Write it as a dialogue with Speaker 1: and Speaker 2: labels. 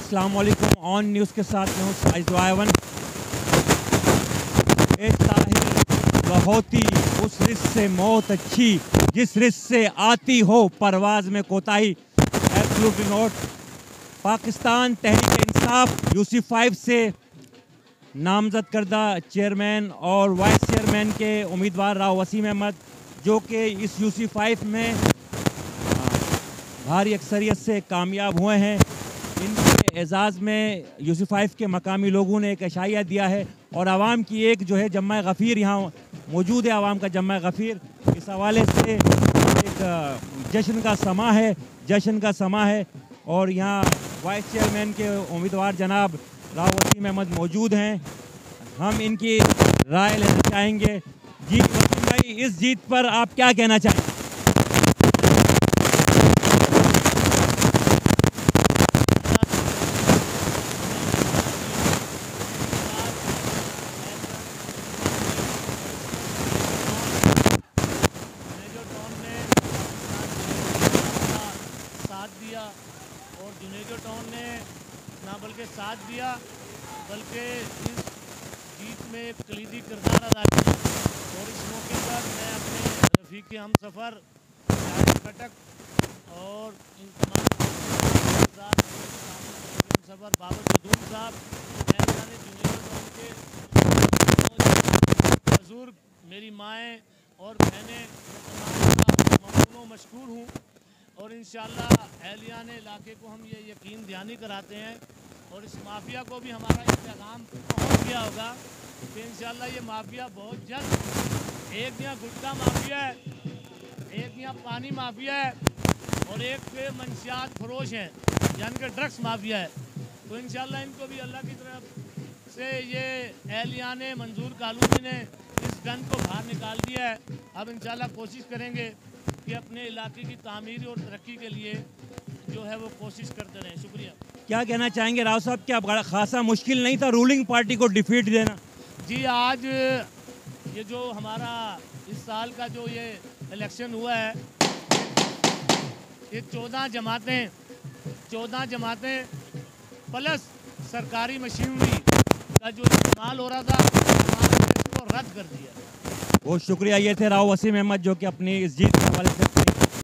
Speaker 1: अस्सलाम वालेकुम। On news के साथ मैं हूँ साइज वायवन। ए ताहिर बहुत ही उस रिस्क से मौत अच्छी जिस रिस्क से आती हो परवाज में कोताही। Absolutely not. पाकिस्तान तहरीक इंसाफ यूसी-5 से नामजद करदा चेयरमैन और वाइस चेयरमैन के उम्मीदवार राव वसीम अहमद, जो कि इस यूसी-5 में भारी अक्सरियत से कामयाब हुए हैं। इनके एजाज़ में यूसी-5 के मकामी लोगों ने एक अशाइया दिया है और आवाम की एक जो है जम्मा गफ़ीर यहाँ मौजूद है। आवाम का जम्मा गफ़ीर इस हवाले से एक जश्न का समा है और यहाँ वाइस चेयरमैन के उम्मीदवार जनाब राव वसीम अहमद मौजूद हैं। हम इनकी राय लेना चाहेंगे। जी वसीम भाई, इस जीत पर आप क्या कहना चाहेंगे?
Speaker 2: दिया और जुनेजो टाउन ने ना बल्कि साथ दिया बल्कि इस जीत में एक कलीदी किरदार अदा किया। और इस मौके पर मैं अपने रफ़ीक हम सफ़र खटक और इन तमाम सफ़र बाबर जदून साहब जुनेजो टाउन के बुजुर्ग, मेरी माएँ और बहनें तमाम मशकूर हूँ। और इंशाअल्लाह अहलियान इलाके को हम ये यकीन दहानी कराते हैं और इस माफिया को भी हमारा ये पैगाम पहुँच गया होगा कि इंशाअल्लाह ये माफिया बहुत जल्द, एक यहाँ गुटखा माफिया है, एक यहाँ पानी माफिया है और एक पे मंशियात फरोश हैं यानी कि ड्रग्स माफिया है। तो इंशाअल्लाह इनको भी अल्लाह की तरफ से ये अहलियान मंजूर कालूनी ने इस गन को बाहर निकाल दिया है। अब इंशाअल्लाह कोशिश करेंगे कि अपने इलाके की तामीर और तरक्की के लिए जो है वो कोशिश करते रहें। शुक्रिया।
Speaker 1: क्या कहना चाहेंगे राव साहब, क्या बड़ा खासा मुश्किल नहीं था रूलिंग पार्टी को डिफीट देना?
Speaker 2: जी, आज ये जो हमारा इस साल का जो ये इलेक्शन हुआ है, ये 14 जमातें प्लस सरकारी मशीनरी का जो इस्तेमाल हो रहा था उसको रद्द कर दिया।
Speaker 1: बहुत शुक्रिया। ये थे राव वसीम अहमद जो कि अपनी इस जीत के हवाले से